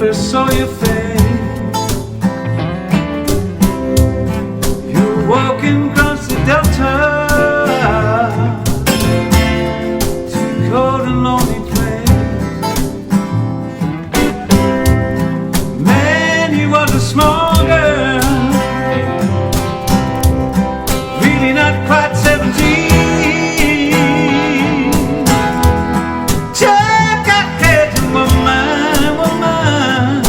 first saw your face, you were walking across the Delta to a cold and lonely place. Man, you was a small girl, really not quite 17. Dark Eyed Cajun woman, woman,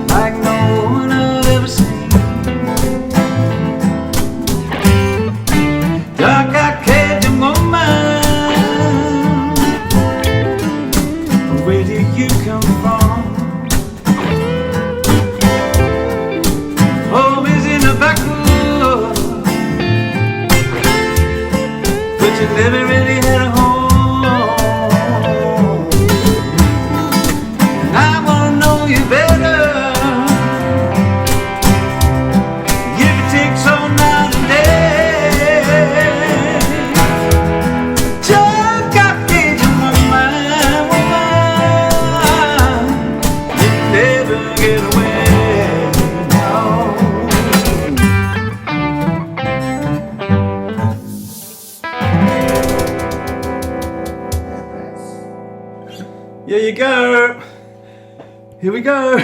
like no one I've ever seen. Dark Eyed Cajun woman, where do you come from? Home is in the backwoods, but you never really had a home. And I wanna know you better. Give it takes all night and day. Dark Eyed Cajun woman, woman, you never get away. No. Here you go. Here we go.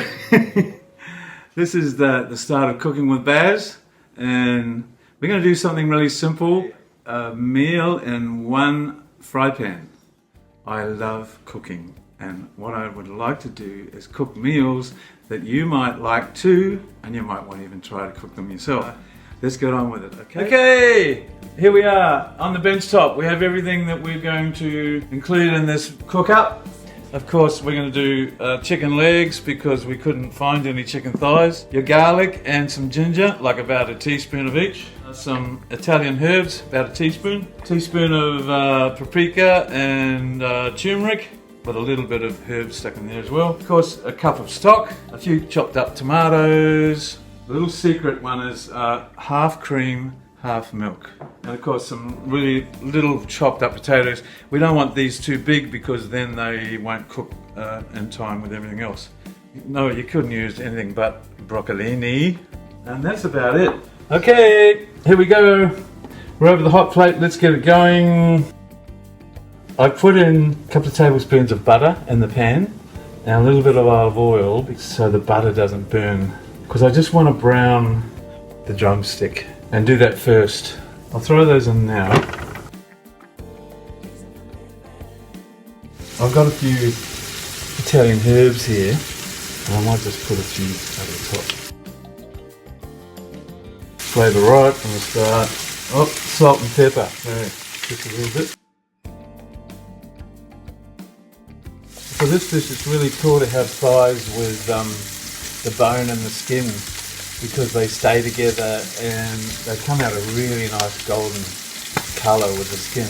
This is the start of Cooking with Baz, and we're going to do something really simple. A meal in one fry pan. I love cooking, and what I would like to do is cook meals that you might like too, and you might want to even try to cook them yourself. Let's get on with it, okay? Okay, here we are on the bench top. We have everything that we're going to include in this cook up. Of course, we're going to do chicken legs because we couldn't find any chicken thighs. Your garlic and some ginger, like about a teaspoon of each. Some Italian herbs, about a teaspoon. Teaspoon of paprika and turmeric, with a little bit of herbs stuck in there as well. Of course, a cup of stock, a few chopped up tomatoes. The little secret one is half cream, half milk. And of course some really little chopped up potatoes. We don't want these too big because then they won't cook in time with everything else. No, you couldn't use anything but broccolini. And that's about it. Okay, here we go. We're over the hot plate, let's get it going. I put in a couple of tablespoons of butter in the pan and a little bit of olive oil so the butter doesn't burn. Because I just want to brown the drumstick. And do that first. I'll throw those in now. I've got a few Italian herbs here, and I might just put a few over the top. Flavour right from the start. Oh, salt and pepper. Okay, just a little bit. For this dish, it's really cool to have thighs with the bone and the skin, because they stay together and they come out a really nice golden colour with the skin.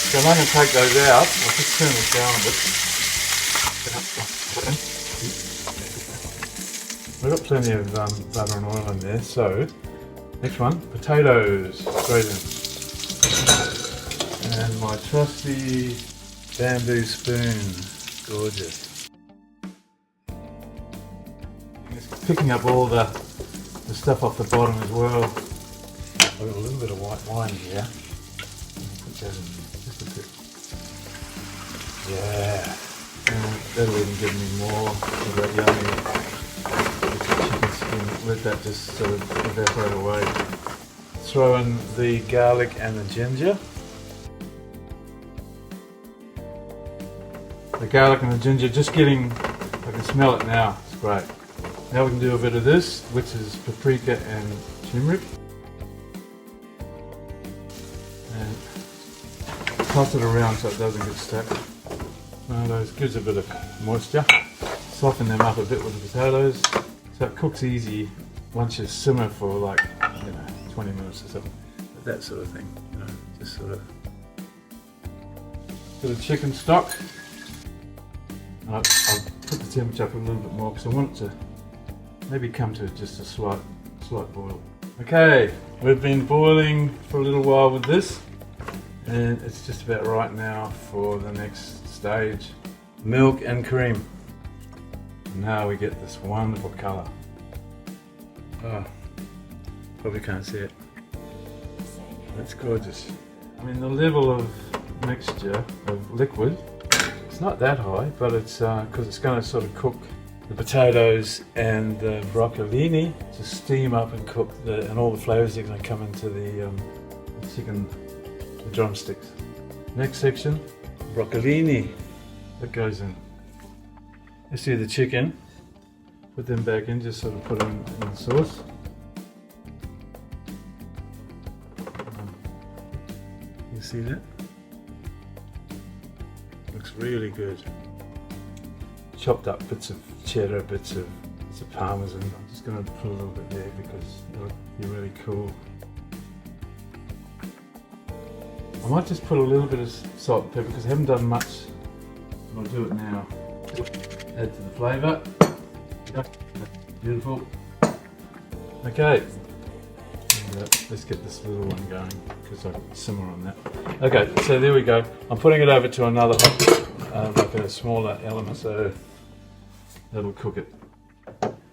So I'm going to take those out. I'll just turn this down a bit. We've got plenty of butter and oil in there, so next one, potatoes, straight in. And my trusty bamboo spoon, gorgeous. Just picking up all the stuff off the bottom as well. I've got a little bit of white wine here. Put that in just a bit. Yeah, and that'll even give me more of that yummy chicken skin. Let that just sort of evaporate away. Throw in the garlic and the ginger. The garlic and the ginger just getting, I can smell it now, it's great. Now we can do a bit of this, which is paprika and turmeric. And toss it around so it doesn't get stuck. Those gives a bit of moisture. Soften them up a bit with the potatoes. So it cooks easy once you simmer for like, 20 minutes or something. That sort of thing, just sort of. Bit of chicken stock. I'll put the temperature up a little bit more because I want it to maybe come to just a slight boil. Okay, we've been boiling for a little while with this, and it's just about right now for the next stage. Milk and cream. Now we get this wonderful colour. Oh, probably can't see it. That's gorgeous. I mean, the level of mixture of liquid, it's not that high, but it's because it's going to sort of cook the potatoes and the broccolini to steam up and cook, and all the flavours are going to come into the chicken, the drumsticks. Next section, broccolini. That goes in. Let's do the chicken. Put them back in, just sort of put them in the sauce. You see that? Looks really good. Chopped up bits of cheddar, bits of parmesan. I'm just going to put a little bit there because it'll be really cool. I might just put a little bit of salt and pepper because I haven't done much. I'll do it now. Add to the flavour. Beautiful. Okay. And, let's get this little one going because I can simmer on that. Okay, so there we go. I'm putting it over to another like a smaller element, so that'll cook it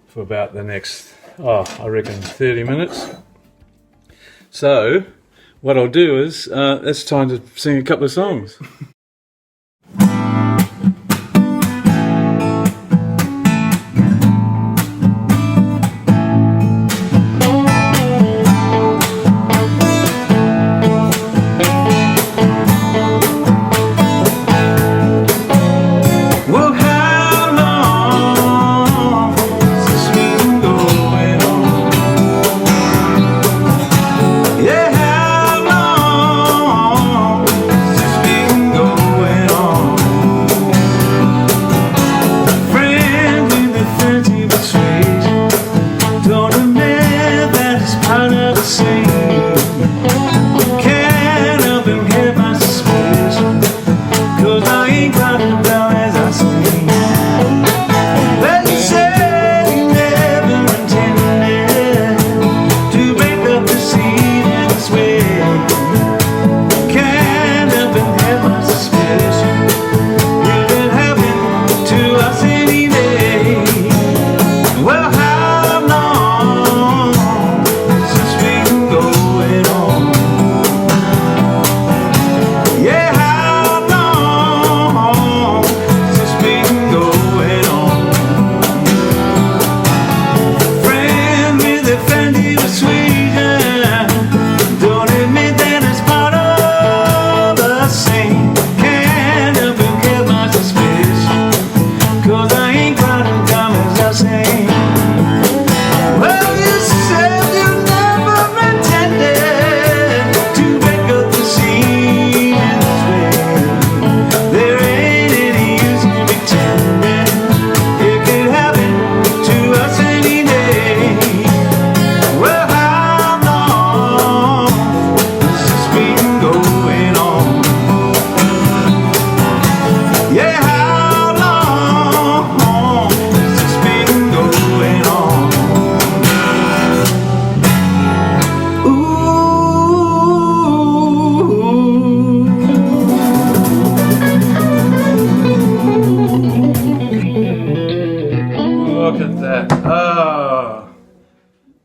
for about the next, I reckon 30 minutes. So what I'll do is, it's time to sing a couple of songs.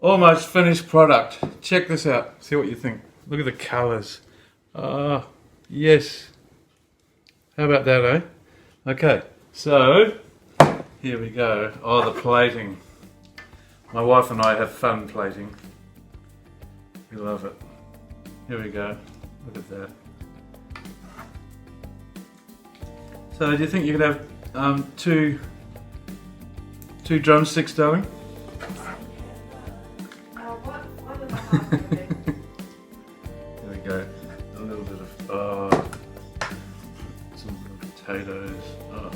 Almost finished product. Check this out. See what you think. Look at the colours. Ah, yes. How about that, eh? Okay, so here we go. Oh, the plating. My wife and I have fun plating. We love it. Here we go. Look at that. So, do you think you could have two drumsticks, darling? There we go. A little bit of some potatoes. Oh.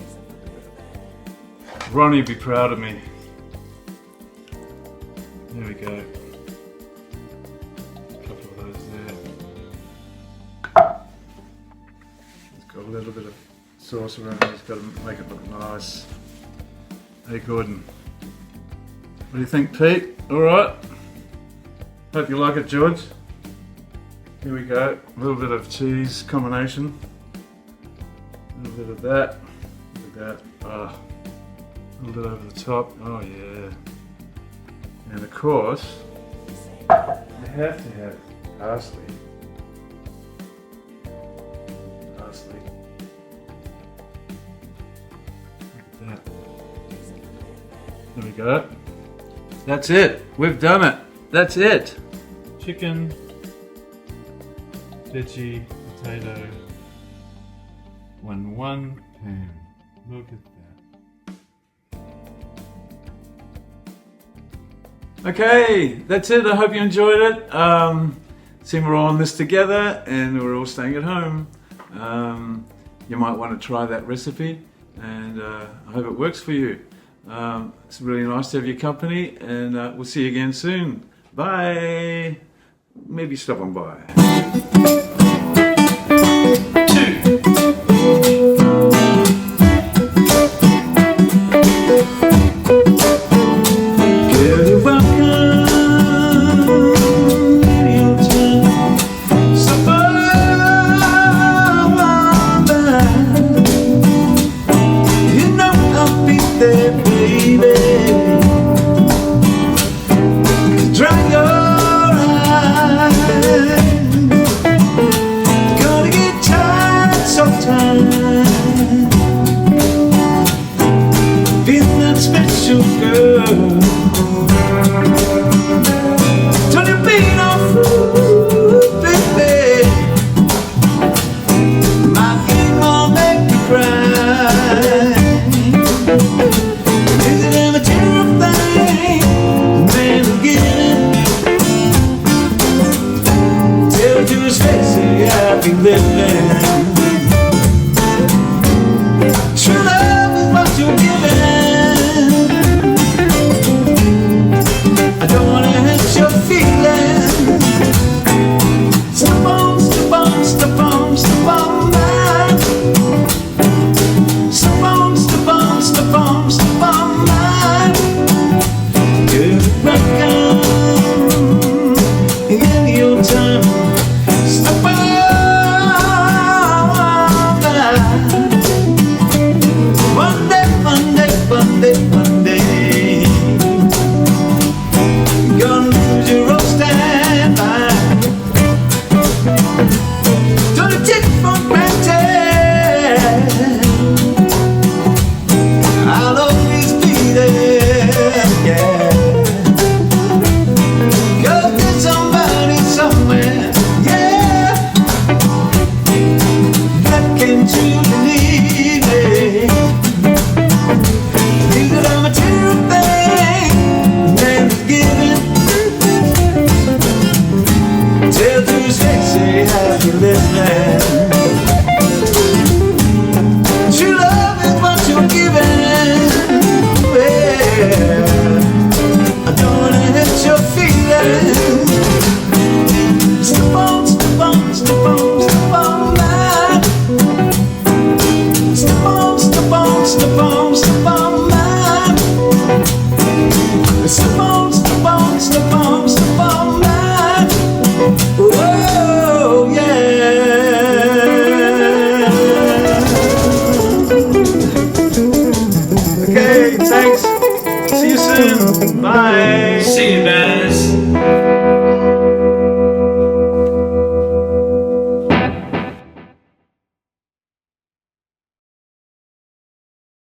Ronnie would be proud of me. There we go. A couple of those there. It's got a little bit of sauce around it. It's got to make it look nice. Hey Gordon. do you think, Pete? Alright. Hope you like it, George. Here we go. A little bit of cheese combination. A little bit of that. Look at that. Oh, a little bit over the top. Oh yeah. And of course, you have to have parsley. Parsley. Look at that. There we go. That's it. We've done it. That's it. Chicken, veggie, potato, one pan. Look at that. Okay, that's it. I hope you enjoyed it. Seeing we're all in this together and we're all staying at home. You might want to try that recipe, and I hope it works for you. It's really nice to have your company, and we'll see you again soon. Bye. Maybe stop on by. 2. Special girl, turn your beat on fruit, baby. My game won't make you cry. Is it ever terrifying? Man, I'm getting tell to his face, yeah, I'll be living.